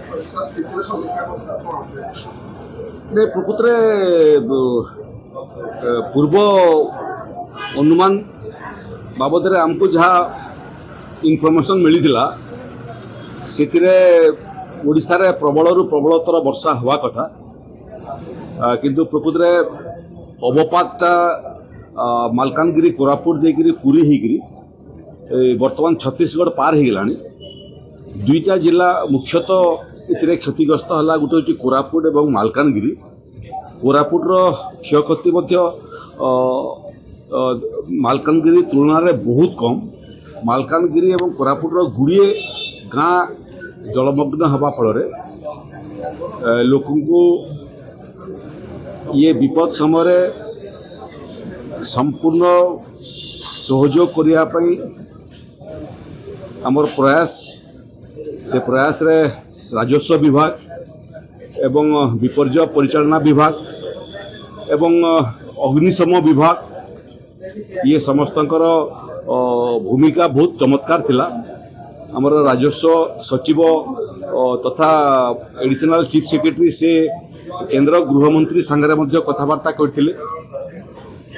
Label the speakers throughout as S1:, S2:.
S1: प्रकृत पूर्व अनुमान बाबद आमको जहाँ इनफर्मेशन मिलता से ओडिशा रे प्रबल रु प्रबलतर वर्षा हवा कथा किंतु प्रकृत अवपातटा मालकानगिरी कोरापुट देकरी पुरी होकरी वर्तमान छत्तीसगढ़ पार हो गलानी दुईटा जिला मुख्यतः इतने क्षतिग्रस्त है गोटे हूँ कोरापुट और मालकानगिरी कोरापुटर क्षयक्षति मालकानगिरी तुलना रे बहुत कम मालकानगिरी और कोरापुटर गुड़िए गाँ जलमग्न हवा फल लोक ये विपद समय संपूर्ण सहयोग करने आमर प्रयास से प्रयास रे राजस्व विभाग एवं विपर्य परिचालना विभाग एवं अग्निशम विभाग ये समस्तंकर भूमिका बहुत चमत्कार थिला। आमर राजस्व सचिव तथा एडिशनल चीफ सेक्रेटरी से केंद्र गृहमंत्री सांगे कथबार्ता करथिले।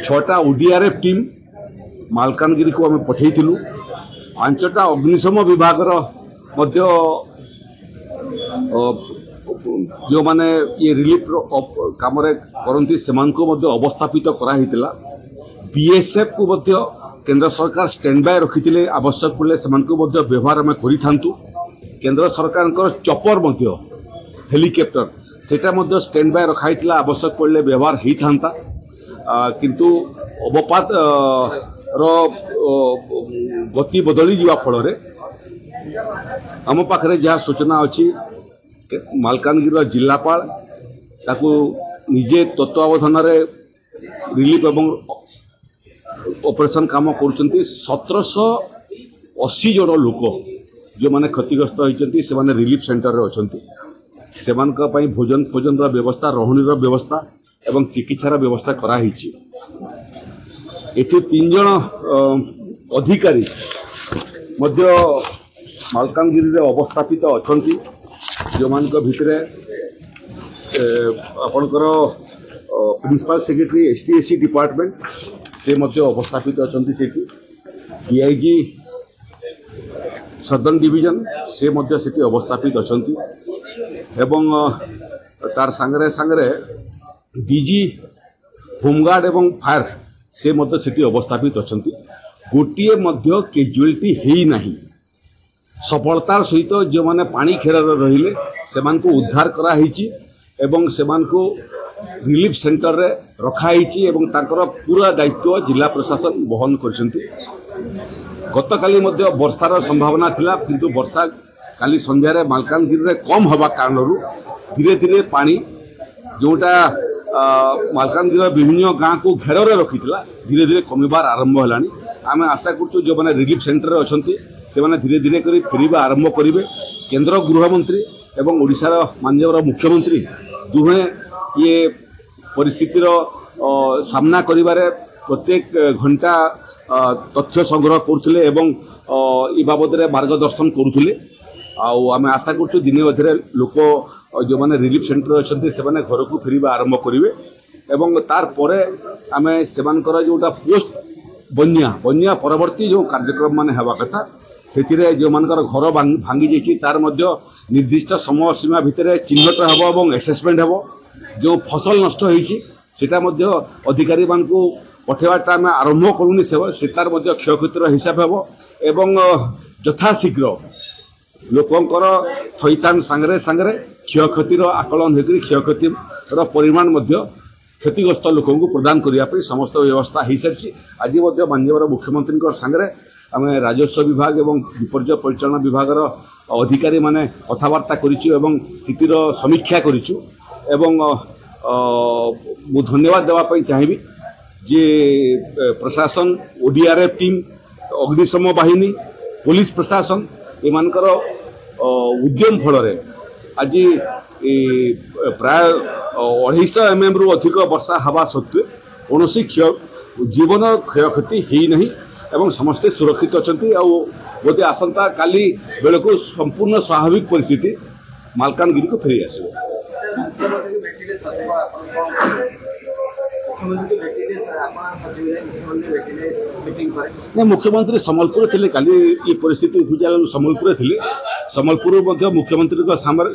S1: 6टा ओडीआरएफ टीम मालकानगिरी को आम पठेइथिलु। 5टा अग्निशम विभाग जो माने ये रिलीफ काम करती से अवस्थापित कराइला। बीएसएफ को केंद्र सरकार स्टैंड बाय रखी आवश्यक पड़े से व्यवहार आम करूँ। केंद्र सरकार चपर हेलिकॉप्टर सेटा स्टैंड बाय रखाई आवश्यक पड़े व्यवहार होता किंतु अवपात गति बदली जा फल आम पाखे जहाँ सूचना अच्छी मालकानगिरी जिलापाल ताकू निजे तत्वावधान रिलीफ एवं ऑपरेशन काम कर 1780 जन लोक जो माने क्षतिग्रस्त होती से माने रिलीफ सेंटर रे अछंती से भोजन भोजन व्यवस्था रहणी व्यवस्था एवं चिकित्सार व्यवस्था कराई। एठी 3 जन अधिकारी मध्य मालकानगिरी रे अवस्थापित अछंती जो मान भितर आपणकर प्रिंसिपल सेक्रेटरी एसटीएससी डिपार्टमेंट से मध्य अवस्थापित अछंती सेठी डीआईजी सदर्न डिवीजन से मध्य सेठी अवस्थापित अछंती एवं तार सांगरे सांगरे डीजी होमगार्ड एवं फायर से मध्य सेठी अवस्थापित अछंती। गोटिए मध्य कैजुअलिटी हेई नाही। सफलतार सहित जो माने पानी घेर रहिले से उद्धार कराई एवं से रिलीफ सेंटर रे रखाई एवं तांकर पूरा दायित्व जिला प्रशासन बहन करछंती। गतकाली मध्य वर्षार संभावना थिला किंतु वर्षा काली संध्यारे मालकानगिरी रे कम हवा कारणरू धीरे धीरे पानी जोटा मालकानगिरी विभिन्न गाँ को घेर रखिथिला धीरे धीरे कमिबार आरंभ हलानी। आम आशा करछु जो माने रिलीफ सेंटर रे अछंती से माने धीरे धीरे करी फेरिबा आरंभ करिवे। केंद्र गृहमंत्री एवं ओडिशार माननीय मुख्यमंत्री दुहे ये परिस्थितिर सामना करिबारे प्रत्येक घंटा तथ्य संग्रह करुले एवं इ बाबद मार्गदर्शन करुले। आम आशा करछु दिने अधे लोक जो माने रिलीफ सेंटर अछंती से माने घर को फेरिबा आरंभ करिवे एवं तार परे आमे सेमानकर जोटा पोस्ट बन्या परवर्ती जो कार्यक्रम माने हेबा कथा से जो मानकर घर भांगी जाइए तार मध्य निर्दिष्ट समय सीमा भितर चिन्हट हेब और एसेसमेंट हेब। जो फसल नष्ट होता अधिकारी मान को पठेवाटा आम आरंभ करूनी से तार क्षयक्षतिर हिसाब हेब एवं यथाशीघ्र लोकंकर थैतान सांगरे सांगरे क्षयक्षतिर आकलन होकर क्षयक्षतिर परिमाण क्षतिग्रस्त लोक प्रदान करने समस्त व्यवस्था हो सारी। आज माननीय मुख्यमंत्री सांगरे आम राजस्व विभाग एवं विपर्य परिचालना विभाग अधिकारी माने कथबार्ता करिछु एवं स्थितिर समीक्षा करिछु एवं मु धन्यवाद देवाई चाहिए जे प्रशासन ओडीआरएफ टीम अग्निशम बाहिनी पुलिस प्रशासन एमानकर उद्यम फल आज प्राय 250 mm रु अधिक वर्षा हवा सत्वे कौन जीवन क्षयक्षति है नहीं एवं समस्ते सुरक्षित अच्छा बोधे आसंता काली बेलू संपूर्ण स्वाभाविक परिस्थिति ମାଲକାନଗିରି को फेरी आसो। मुख्यमंत्री सम्बलपुर थे काली ये परिस्थिति सम्बलपुर थे सम्बलपुर मुख्यमंत्री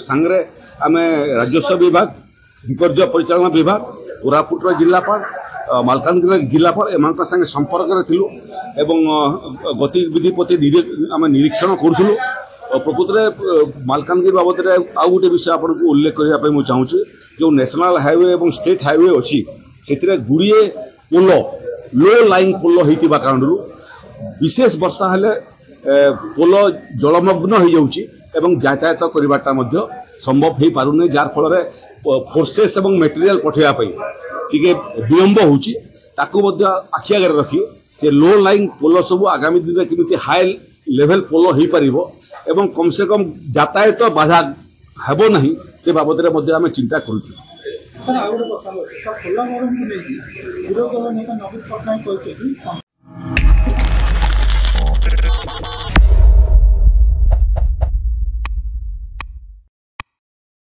S1: सांगे आम राजस्व विभाग विपर्य परिचालन विभाग कोरापुटर जिलापाल मालकानगिरी जिलापाल एम संगे संपर्क थिलु गतिविधि प्रति आम निरीक्षण करूँ। प्रकृत में मालकानगिरी बाबद आउ गोटे विषय आपको उल्लेख करने चाहूँगी जो नेशनल हाईवे और स्टेट हाईवे अच्छी से गुड़िए पोल लो लाइन पोल होता कारण विशेष वर्षा हेले पोल जलमग्न हो जाऊँगी यातायात करवाटा संभव हो पारे जार फल फोर्सेस और मेटेरियल पठेवाई टे विलंब हो आखि आगे रखी से लो लाइन पोल सब आगामी दिन में केमी हाई लेवल पोल हो पार एवं कम से कम यातायात बाधा हेब नहीं से बाबद आम चिंता करूँ।